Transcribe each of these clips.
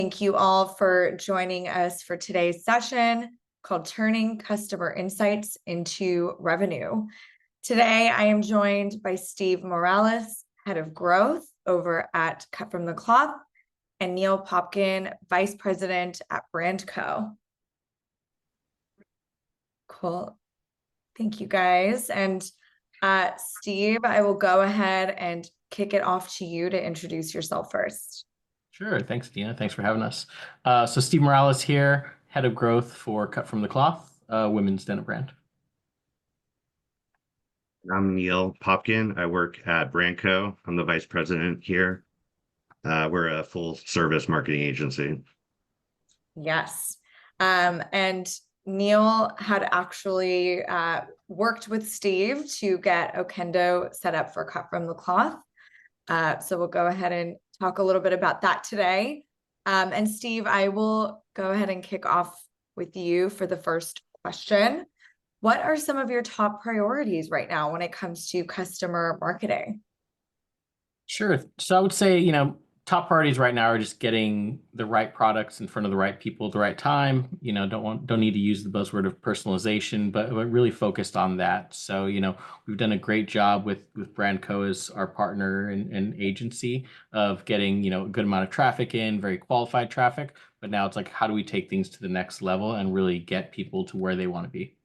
Thank you all for joining us for today's session called Turning Customer Insights into Revenue. Today, I am joined by Steve Morales, Head of Growth over at Cut from the Cloth, and Neil Popkin, Vice President at Brandco. Cool. Thank you, guys. And Steve, I will go ahead and kick it off to you to introduce yourself first. Sure. Thanks, Dina. Thanks for having us. So Steve Morales here, Head of Growth for Cut from the Cloth, women's denim brand. I'm Neil Popkin. I work at Brandco. I'm the Vice President here. We're a full service marketing agency. Yes. And Neil had actually worked with Steve to get Okendo set up for Cut from the Cloth. So we'll go ahead and talk a little bit about that today. And Steve, I will go ahead and kick off with you for the first question. What are some of your top priorities right now when it comes to customer marketing? Sure. So I would say, top priorities right now are just getting the right products in front of the right people at the right time. Don't need to use the buzzword of personalization, but we're really focused on that. So, we've done a great job with Brandco as our partner and agency of getting, a good amount of traffic in, very qualified traffic. But now it's like, how do we take things to the next level and really get people to where they want to be?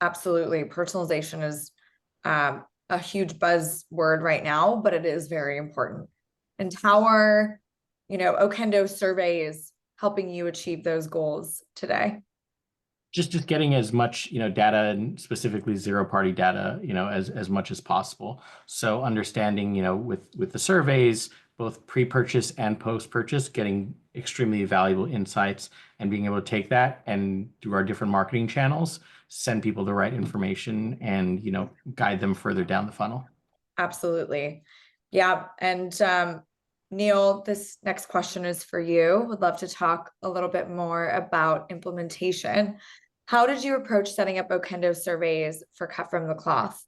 Absolutely. Personalization is a huge buzzword right now, but it is very important. And how are, Okendo Surveys helping you achieve those goals today? Just getting as much, data, and specifically zero-party data, as much as possible. So understanding, with the surveys, both pre-purchase and post-purchase, getting extremely valuable insights and being able to take that and through our different marketing channels, send people the right information and, guide them further down the funnel. Absolutely. Yeah. And Neil, this next question is for you. Would love to talk a little bit more about implementation. How did you approach setting up Okendo Surveys for Cut from the Cloth?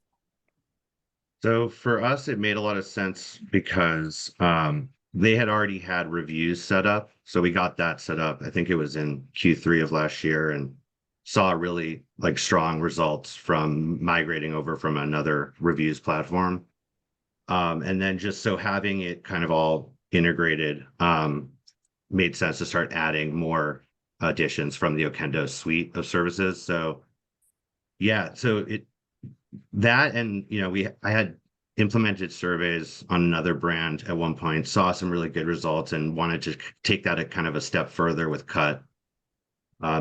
So for us, it made a lot of sense because they had already had reviews set up. So we got that set up. I think it was in Q3 of last year, and saw really strong results from migrating over from another reviews platform. And then just so having it kind of all integrated made sense to start adding more additions from the Okendo suite of services. So yeah, I had implemented surveys on another brand at one point, saw some really good results and wanted to take that a kind of a step further with Cut.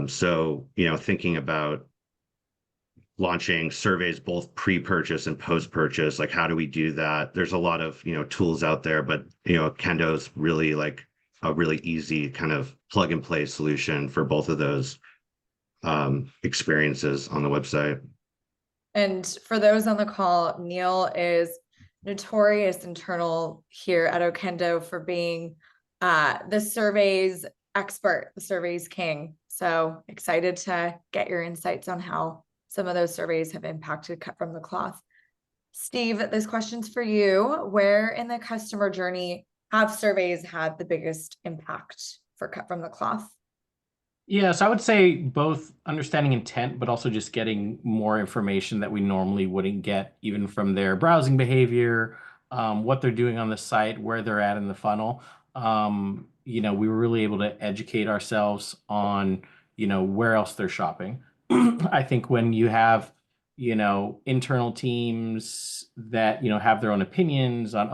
So thinking about launching surveys both pre-purchase and post-purchase, how do we do that? There's a lot of tools out there, but Okendo's really a really easy kind of plug and play solution for both of those experiences on the website. And for those on the call, Neil is notorious internal here at Okendo for being the surveys expert, the surveys king. So excited to get your insights on how some of those surveys have impacted Cut from the Cloth. Steve, this question's for you. Where in the customer journey have surveys had the biggest impact for Cut from the Cloth? Yeah, so I would say both understanding intent, but also just getting more information that we normally wouldn't get, even from their browsing behavior, what they're doing on the site, where they're at in the funnel. We were really able to educate ourselves on, where else they're shopping. I think when you have, internal teams that, have their own opinions on,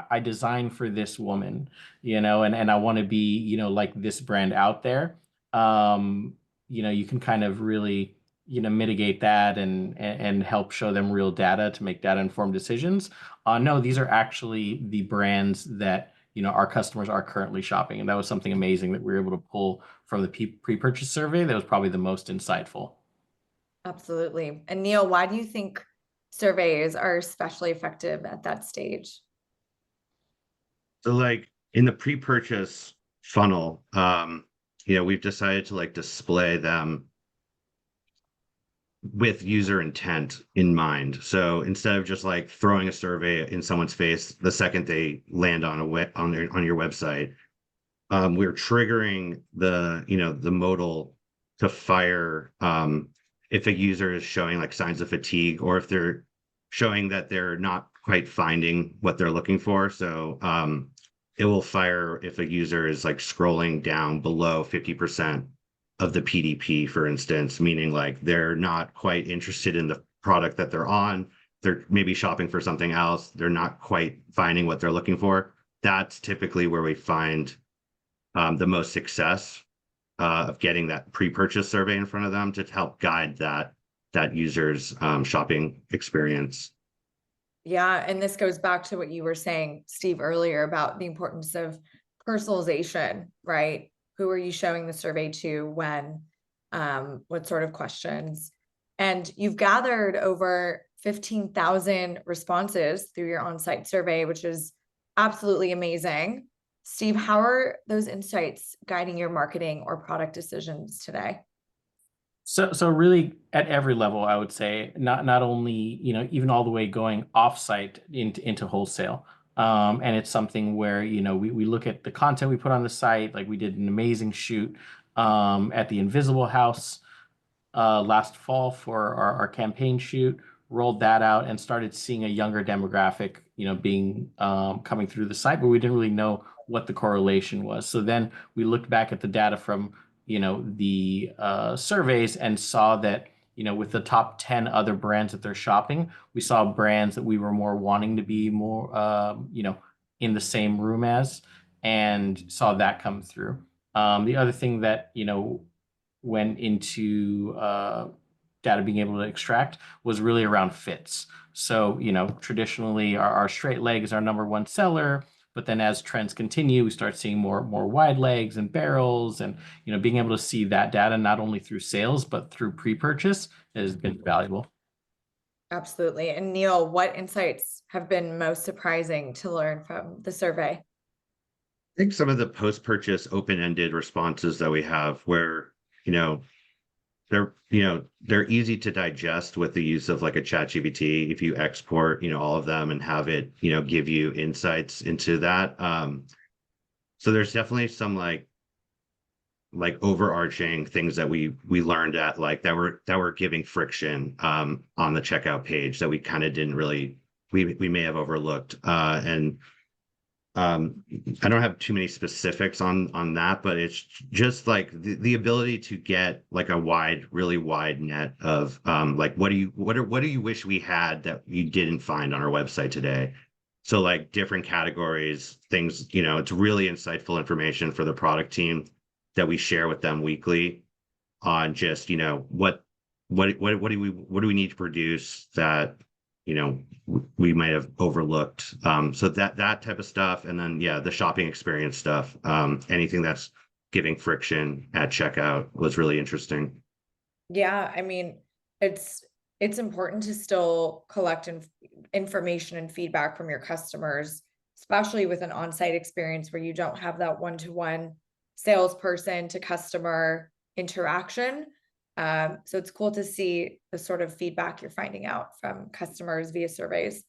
I designed for this woman, and I want to be, like this brand out there. You can kind of really, mitigate that and help show them real data to make data informed decisions. No, these are actually the brands that, our customers are currently shopping. And that was something amazing that we were able to pull from the pre-purchase survey. That was probably the most insightful. Absolutely. And Neil, why do you think surveys are especially effective at that stage? So in the pre-purchase funnel, we've decided to display them with user intent in mind. So instead of just throwing a survey in someone's face the second they land on your website, we're triggering the modal to fire if a user is showing like signs of fatigue, or if they're showing that they're not quite finding what they're looking for. So it will fire if a user is like scrolling down below 50% of the PDP, for instance, meaning like they're not quite interested in the product that they're on. They're maybe shopping for something else. They're not quite finding what they're looking for. That's typically where we find the most success of getting that pre-purchase survey in front of them to help guide that user's shopping experience. Yeah, and this goes back to what you were saying, Steve, earlier about the importance of personalization, right? Who are you showing the survey to, when, what sort of questions? And you've gathered over 15,000 responses through your on-site survey, which is absolutely amazing. Steve, how are those insights guiding your marketing or product decisions today? So really at every level, I would say, not only, even all the way going offsite into wholesale. And it's something where, we look at the content we put on the site. Like, we did an amazing shoot at the Invisible House last fall for our campaign shoot, rolled that out and started seeing a younger demographic, being coming through the site, but we didn't really know what the correlation was. So then we looked back at the data from, the surveys, and saw that, with the top 10 other brands that they're shopping, we saw brands that we were more wanting to be more, in the same room as, and saw that come through. The other thing that, went into data being able to extract was really around fits. So, traditionally our straight leg is our #1 seller, but then as trends continue, we start seeing more wide legs and barrels, and, being able to see that data not only through sales, but through pre-purchase has been valuable. Absolutely. And Neil, what insights have been most surprising to learn from the survey? I think some of the post-purchase open-ended responses that we have, where they're easy to digest with the use of like a ChatGPT. If you export all of them and have it give you insights into that. So there's definitely some like overarching things that we learned at like that were giving friction on the checkout page that we kind of didn't really, we may have overlooked. And I don't have too many specifics on that, but it's just like the ability to get like a really wide net of like what do you wish we had that you didn't find on our website today. So like different categories, things, it's really insightful information for the product team that we share with them weekly on just, what do we need to produce that we might have overlooked. So that type of stuff. And then, yeah, the shopping experience stuff, anything that's giving friction at checkout was really interesting. Yeah, I mean, it's important to still collect information and feedback from your customers, especially with an on-site experience where you don't have that one-to-one salesperson to customer interaction. So it's cool to see the sort of feedback you're finding out from customers via surveys.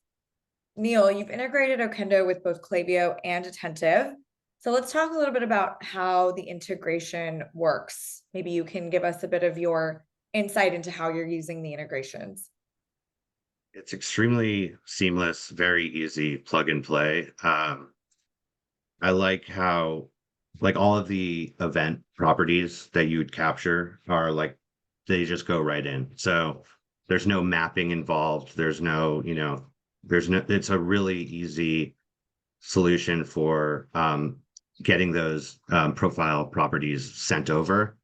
Neil, you've integrated Okendo with both Klaviyo and Attentive. So let's talk a little bit about how the integration works. Maybe you can give us a bit of your insight into how you're using the integrations. It's extremely seamless, very easy plug and play. I like how like all of the event properties that you would capture are like they just go right in. So there's no mapping involved. There's no, it's a really easy solution for getting those profile properties sent over.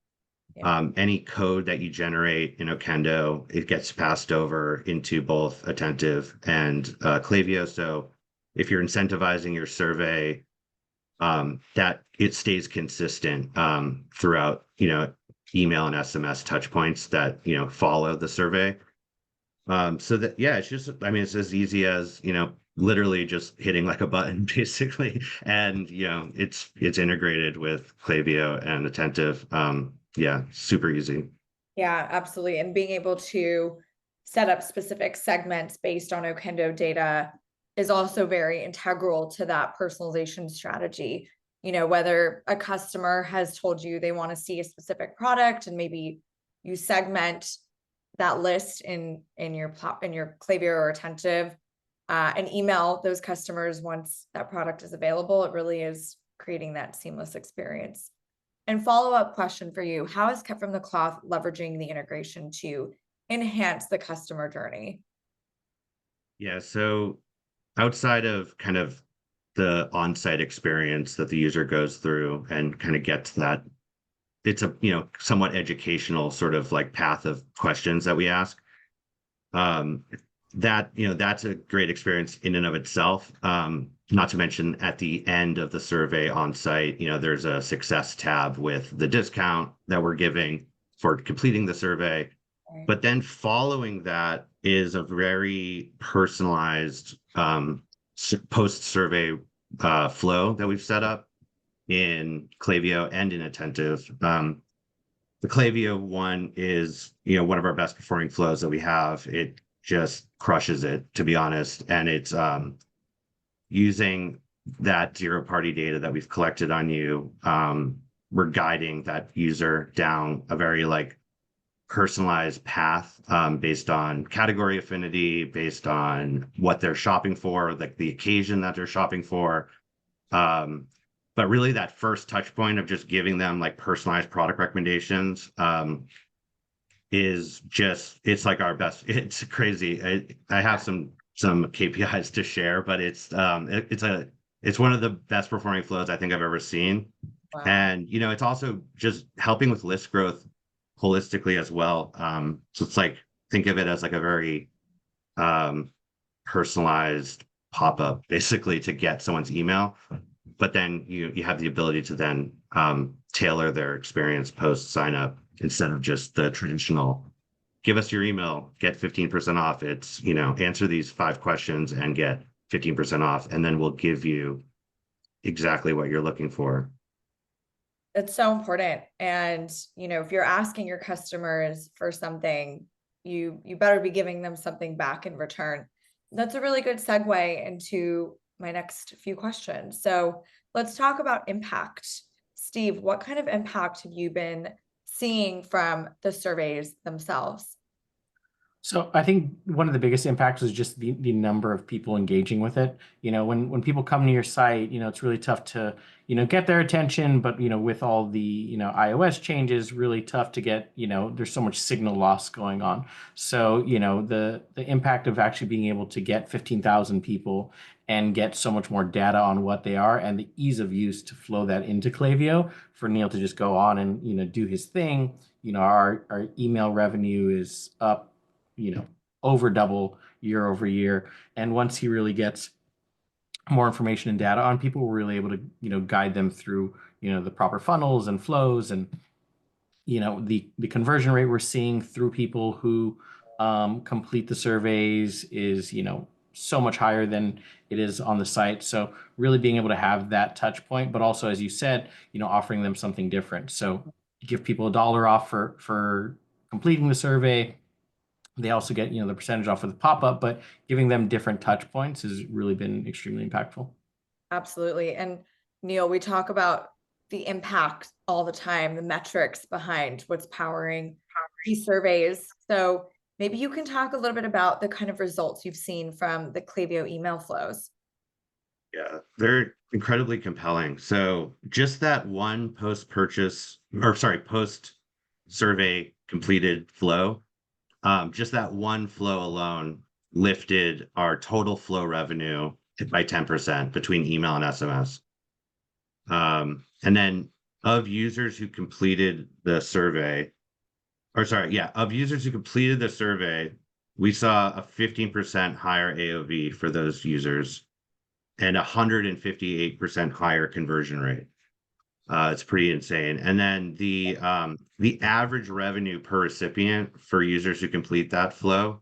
Yeah. Any code that you generate in Okendo, it gets passed over into both Attentive and Klaviyo. So if you're incentivizing your survey, that it stays consistent throughout, email and SMS touch points that, follow the survey. So that, yeah, it's just, I mean, it's as easy as, literally just hitting like a button basically. And, it's integrated with Klaviyo and Attentive. Yeah, super easy. Yeah, absolutely. And being able to set up specific segments based on Okendo data is also very integral to that personalization strategy. whether a customer has told you they want to see a specific product, and maybe you segment that list in your Klaviyo or Attentive, and email those customers once that product is available. It really is creating that seamless experience. And follow-up question for you: how is Kept from the Cloth leveraging the integration to enhance the customer journey? Yeah, so outside of kind of the on-site experience that the user goes through and kind of gets that, it's a somewhat educational sort of like path of questions that we ask. That's a great experience in and of itself. Not to mention at the end of the survey on site, there's a success tab with the discount that we're giving for completing the survey. Right. But then following that is a very personalized post-survey flow that we've set up in Klaviyo and in Attentive. The Klaviyo one is, one of our best performing flows that we have. It just crushes it, to be honest. And it's using that zero-party data that we've collected on you. We're guiding that user down a very personalized path based on category affinity, based on what they're shopping for, like the occasion that they're shopping for. But really that first touch point of just giving them personalized product recommendations is just, it's like our best. It's crazy. I have some KPIs to share, but it's one of the best performing flows I think I've ever seen. Wow. And it's also just helping with list growth holistically as well. So it's think of it as a very personalized pop-up basically to get someone's email. But then you have the ability to then tailor their experience post sign up instead of just the traditional give us your email, get 15% off. It's, answer these 5 questions and get 15% off, and then we'll give you exactly what you're looking for. It's so important. And, if you're asking your customers for something, you better be giving them something back in return. That's a really good segue into my next few questions. So let's talk about impact. Steve, what kind of impact have you been seeing from the surveys themselves? So I think one of the biggest impacts is just the number of people engaging with it. When people come to your site, it's really tough to, get their attention, but, with all the, iOS changes, really tough to get, there's so much signal loss going on. So, the impact of actually being able to get 15,000 people and get so much more data on what they are, and the ease of use to flow that into Klaviyo for Neil to just go on and, do his thing. Our email revenue is up, over double year over year. And once he really gets more information and data on people, we're really able to, guide them through, the proper funnels and flows, and, the conversion rate we're seeing through people who complete the surveys is, so much higher than it is on the site. So really being able to have that touch point, but also, as you said, offering them something different. So give people $1 off for completing the survey. They also get, the percentage off of the pop-up, but giving them different touch points has really been extremely impactful. Absolutely. And Neil, we talk about the impact all the time, the metrics behind what's powering these surveys. So maybe you can talk a little bit about the kind of results you've seen from the Klaviyo email flows. Yeah, they're incredibly compelling. So just that one post-survey completed flow, just that one flow alone lifted our total flow revenue by 10% between email and SMS. And then of users who completed the survey, we saw a 15% higher AOV for those users and 158% higher conversion rate. It's pretty insane. And then the average revenue per recipient for users who complete that flow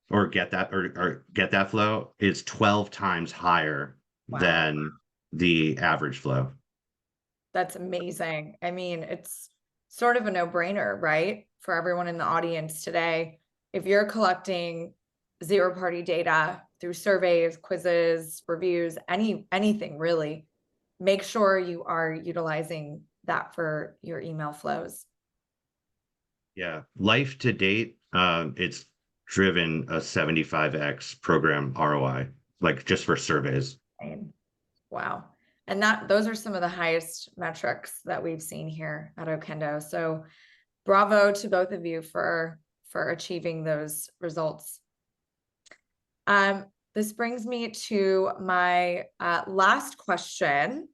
or get that flow is 12 times higher than the average flow. That's amazing. I mean, it's sort of a no-brainer, right? For everyone in the audience today, if you're collecting zero-party data through surveys, quizzes, reviews, anything really, make sure you are utilizing that for your email flows. Yeah, life to date, it's driven a 75x program ROI, like just for surveys. Wow. And those are some of the highest metrics that we've seen here at Okendo. So bravo to both of you for achieving those results. This brings me to my last question.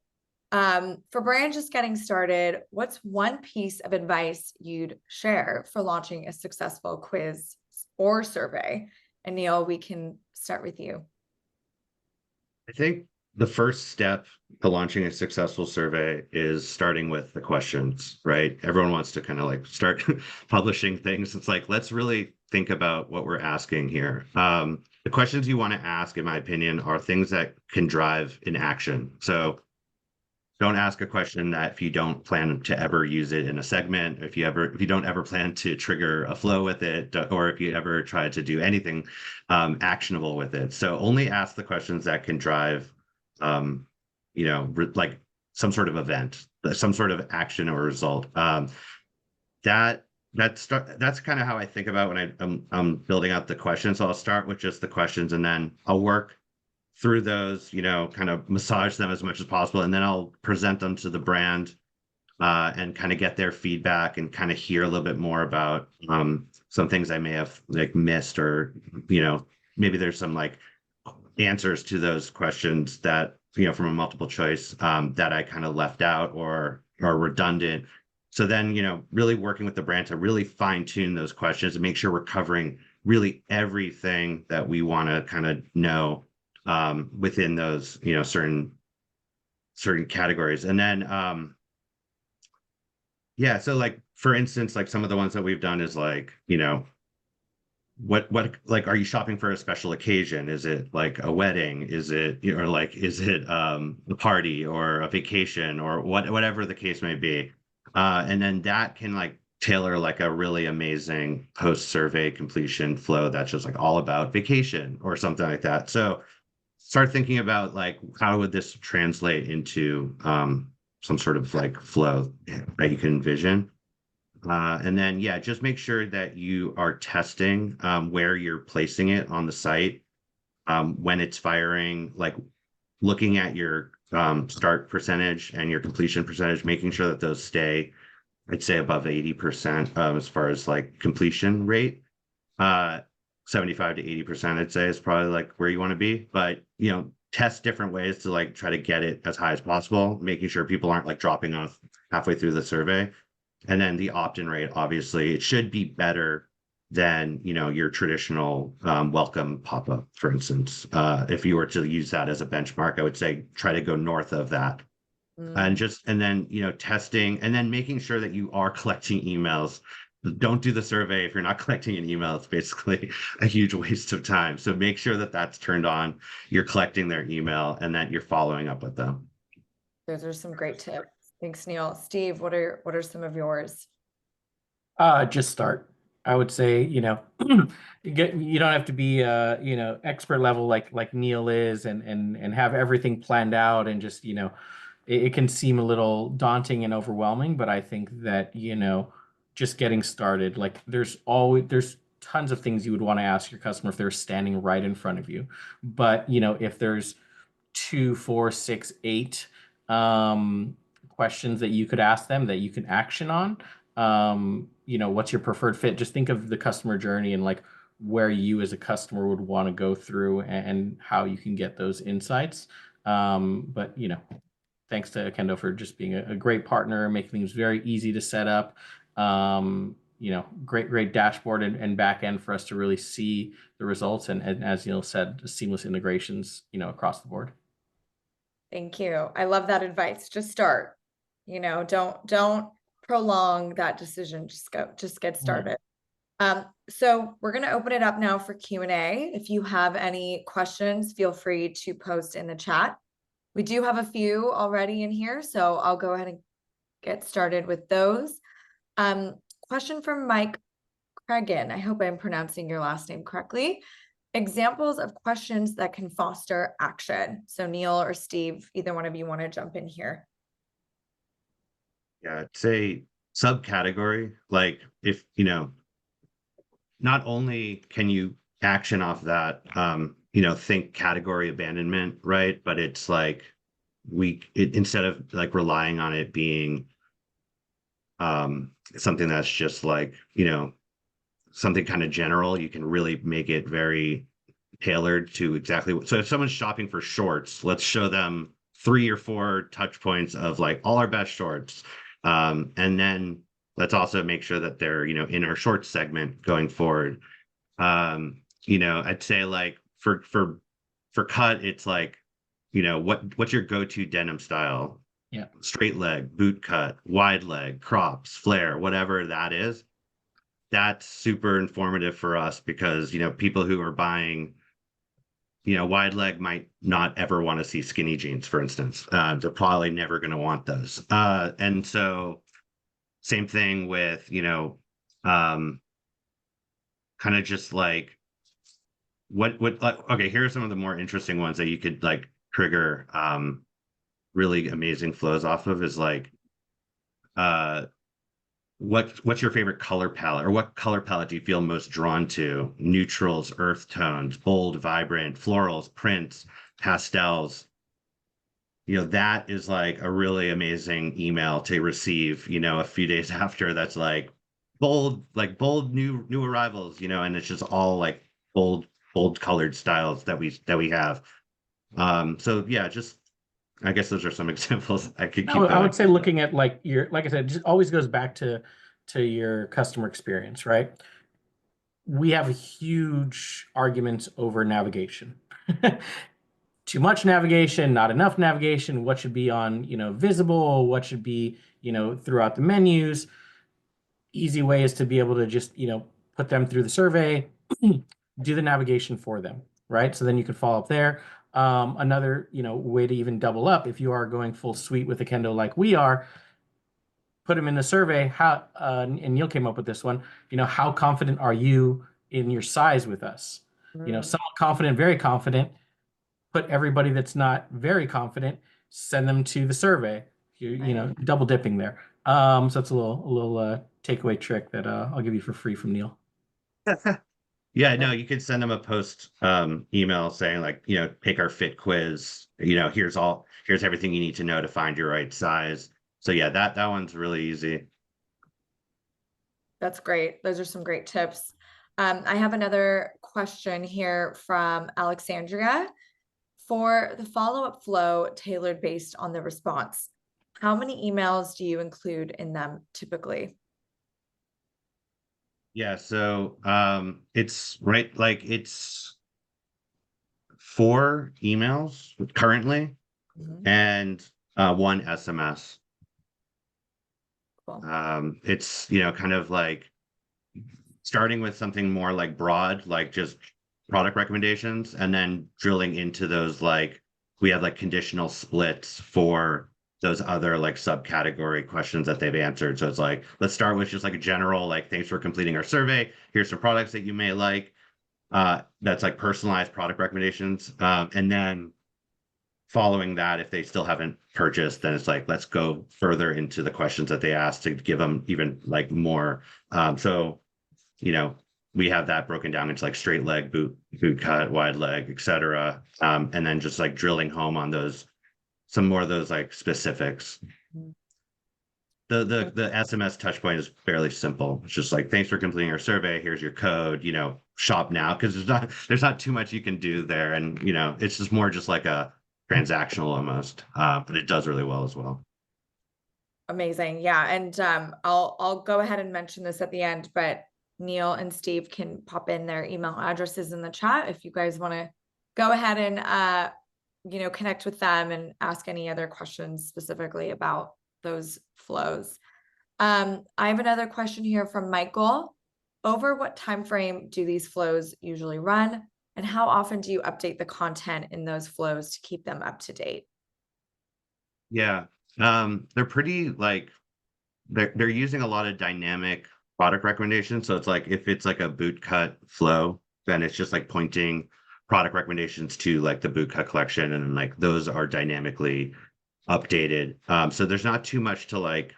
For brands just getting started, what's one piece of advice you'd share for launching a successful quiz or survey? And Neil, we can start with you. I think the first step to launching a successful survey is starting with the questions, right? Everyone wants to kind of like start publishing things. It's like, let's really think about what we're asking here. The questions you want to ask, in my opinion, are things that can drive an action. So don't ask a question that if you don't plan to ever use it in a segment, if you don't ever plan to trigger a flow with it, or if you ever try to do anything actionable with it. So only ask the questions that can drive, like some sort of event, some sort of action or result. That's kind of how I think about when I'm building out the questions. So I'll start with just the questions, and then I'll work through those, kind of massage them as much as possible. And then I'll present them to the brand and kind of get their feedback and kind of hear a little bit more about some things I may have like missed, or, maybe there's some like answers to those questions that, from a multiple choice that I kind of left out or are redundant. So then, really working with the brand to really fine tune those questions and make sure we're covering really everything that we want to kind of know within those, certain categories. And then, so like, for instance, like some of the ones that we've done is like, what, like, are you shopping for a special occasion? Is it like a wedding? Is it, or like, is it a party or a vacation or whatever the case may be? And then that can like tailor like a really amazing post-survey completion flow that's just like all about vacation or something like that. So start thinking about like, how would this translate into some sort of like flow that you can envision. And then, just make sure that you are testing where you're placing it on the site when it's firing, like looking at your start percentage and your completion percentage, making sure that those stay, I'd say, above 80% as far as like completion rate. 75 to 80%, I'd say, is probably like where you want to be. But, test different ways to like try to get it as high as possible, making sure people aren't like dropping off halfway through the survey. And then the opt-in rate, obviously, it should be better than, your traditional welcome pop-up, for instance. If you were to use that as a benchmark, I would say try to go north of that. And then, testing and then making sure that you are collecting emails. Don't do the survey if you're not collecting an email. It's basically a huge waste of time. So make sure that that's turned on. You're collecting their email and that you're following up with them. Those are some great tips. Thanks, Neil. Steve, what are some of yours? Just start. I would say, you don't have to be expert level like Neil is and have everything planned out and just, it can seem a little daunting and overwhelming, but I think that, just getting started, like there's tons of things you would want to ask your customer if they're standing right in front of you. But, if there's 2, 4, 6, 8 questions that you could ask them that you can action on, what's your preferred fit? Just think of the customer journey and like where you as a customer would want to go through and how you can get those insights. But, thanks to Okendo for just being a great partner, making things very easy to set up. Great dashboard and back end for us to really see the results. And as Neil said, seamless integrations, across the board. Thank you. I love that advice. Just start, don't prolong that decision. Just get started. So we're going to open it up now for Q&A. If you have any questions, feel free to post in the chat. We do have a few already in here, so I'll go ahead and get started with those. Question from Mike Cregan. I hope I'm pronouncing your last name correctly. examples of questions that can foster action. So Neil or Steve, either one of you want to jump in here? Yeah, I'd say subcategory, like if, not only can you action off that, think category abandonment, right? But it's like instead of like relying on it being something that's just like, something kind of general, you can really make it very tailored to exactly so if someone's shopping for shorts, let's show them 3 or 4 touch points of like all our best shorts. And then let's also make sure that they're, in our shorts segment going forward. I'd say like for cut, it's like, what's your go-to denim style? Yeah. Straight leg, boot cut, wide leg, crops, flare, whatever that is. That's super informative for us because, people who are buying, wide leg might not ever want to see skinny jeans, for instance. They're probably never going to want those. And so same thing with, kind of just like okay, here are some of the more interesting ones that you could like trigger really amazing flows off of is like what's your favorite color palette, or what color palette do you feel most drawn to? Neutrals, earth tones, bold, vibrant, florals, prints, pastels. That is like a really amazing email to receive, a few days after, that's like bold new arrivals, and it's just all like bold colored styles that we have. So yeah, just I guess those are some examples. I could keep I going. would say looking at like like I said, it just always goes back to your customer experience, right? We have a huge arguments over navigation. Too much navigation, not enough navigation, what should be on, visible, what should be, throughout the menus. Easy way is to be able to just, put them through the survey, do the navigation for them, right? So then you can follow up there. Another, way to even double up if you are going full suite with Okendo like we are, put them in the survey. How and Neil came up with this one. How confident are you in your size with us? Somewhat confident, very confident. Put everybody that's not very confident, send them to the survey. Double dipping there. So that's a little takeaway trick that I'll give you for free from Neil. Yeah, no, you could send them a post email saying like, take our fit quiz. Here's everything you need to know to find your right size. So yeah, that one's really easy. That's great. Those are some great tips. I have another question here from Alexandria. For the follow-up flow tailored based on the response, how many emails do you include in them typically? Yeah, so it's right, like it's 4 emails currently and 1 SMS. Cool. It's kind of like starting with something more like broad, like just product recommendations, and then drilling into those, like we have like conditional splits for those other like subcategory questions that they've answered. So it's like, let's start with just like a general, like, thanks for completing our survey. Here's some products that you may like. That's like personalized product recommendations. And then following that, if they still haven't purchased, then it's like, let's go further into the questions that they asked to give them even like more. So, we have that broken down into like straight leg, boot cut, wide leg, etc. And then just like drilling home on some more of those like specifics. The SMS touch point is fairly simple. It's just like, thanks for completing our survey. Here's your code, shop now. Cause there's not too much you can do there. And, it's just more just like a transactional almost, but it does really well as well. Amazing. Yeah. And I'll go ahead and mention this at the end, but Neil and Steve can pop in their email addresses in the chat if you guys want to go ahead and connect with them and ask any other questions specifically about those flows. I have another question here from Michael. Over what time frame do these flows usually run, and how often do you update the content in those flows to keep them up to date? Yeah. They're pretty like they're using a lot of dynamic product recommendations. So it's like if it's like a boot cut flow, then it's just like pointing product recommendations to like the bootcut collection, and like those are dynamically updated. So there's not too much to like,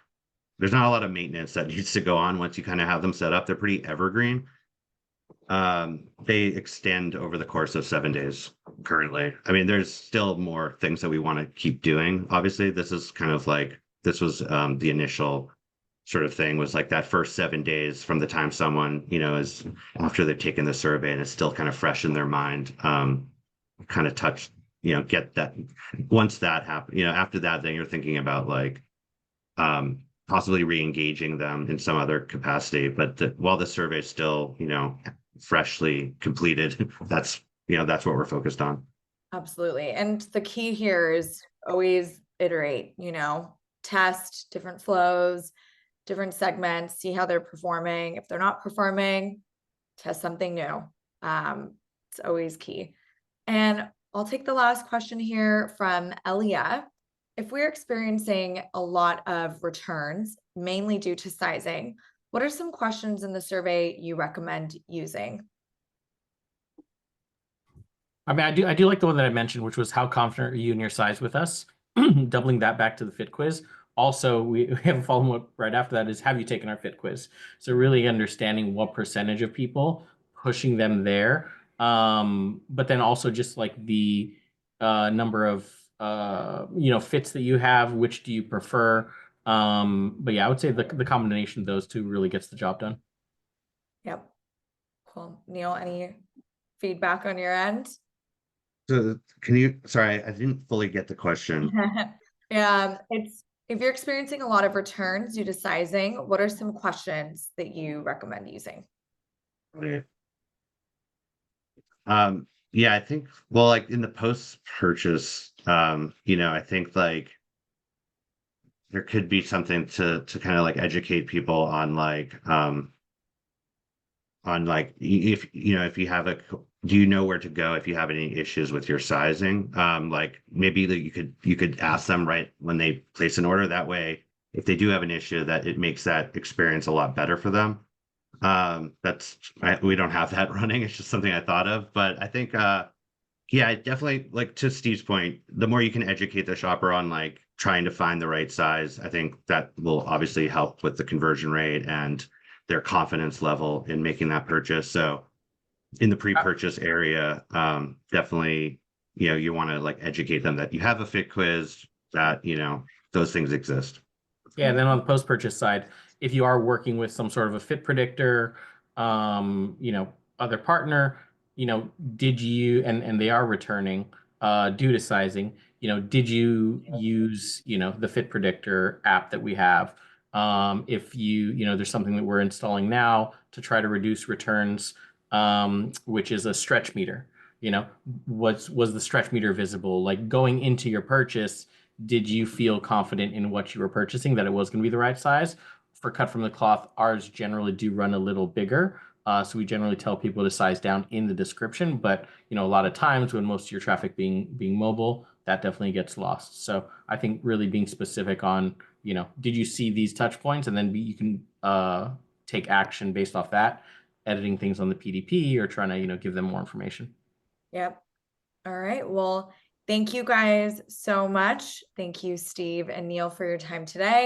there's not a lot of maintenance that needs to go on once you kind of have them set up. They're pretty evergreen. They extend over the course of 7 days currently. I mean, there's still more things that we want to keep doing. Obviously, this is kind of like, this was the initial sort of thing, was like that first 7 days from the time someone, you know, is after they've taken the survey and it's still kind of fresh in their mind, kind of touch, you know, get that. Once that happens, you know, after that, then you're thinking about like possibly re-engaging them in some other capacity. But while the survey is still, you know, freshly completed, that's, you know, that's what we're focused on. Absolutely. And the key here is always iterate, you know, test different flows, different segments, see how they're performing. If they're not performing, test something new. It's always key. And I'll take the last question here from Elia. If we're experiencing a lot of returns, mainly due to sizing, what are some questions in the survey you recommend using? I mean, I do like the one that I mentioned, which was how confident are you in your size with us? Doubling that back to the fit quiz. Also, we have a follow-up right after that is, have you taken our fit quiz? So really understanding what percentage of people, pushing them there. But then also just like the number of you know, fits that you have, which do you prefer? But yeah, I would say the combination of those two really gets the job done. Yep. Cool. Neil, any feedback on your end? So can you, sorry, I didn't fully get the question. It's if you're experiencing a lot of returns due to sizing, what are some questions that you recommend using? Yeah, I think, well, like in the post-purchase, you know, I think like there could be something to kind of like educate people on like if you know, if you have a, do you know where to go if you have any issues with your sizing? Like maybe that you could ask them right when they place an order. That way, if they do have an issue, that it makes that experience a lot better for them. We don't have that running. It's just something I thought of, but I think yeah, I definitely, like to Steve's point, the more you can educate the shopper on like trying to find the right size, I think that will obviously help with the conversion rate and their confidence level in making that purchase. So in the pre-purchase area, definitely, you know, you want to like educate them that you have a fit quiz, that, you know, those things exist. Yeah, and then on the post-purchase side, if you are working with some sort of a fit predictor, you know, other partner, you know, did you, and they are returning due to sizing, you know, did you use, you know, the fit predictor app that we have? If you know, there's something that we're installing now to try to reduce returns, which is a stretch meter. You know, was the stretch meter visible? Like going into your purchase, did you feel confident in what you were purchasing, that it was going to be the right size? For cut from the cloth, ours generally do run a little bigger. So we generally tell people to size down in the description, but you know, a lot of times when most of your traffic being mobile, that definitely gets lost. So I think really being specific on, you know, did you see these touch points, and then you can take action based off that, editing things on the PDP or trying to, you know, give them more information. Yep. All right. Well, thank you guys so much. Thank you, Steve and Neil, for your time today.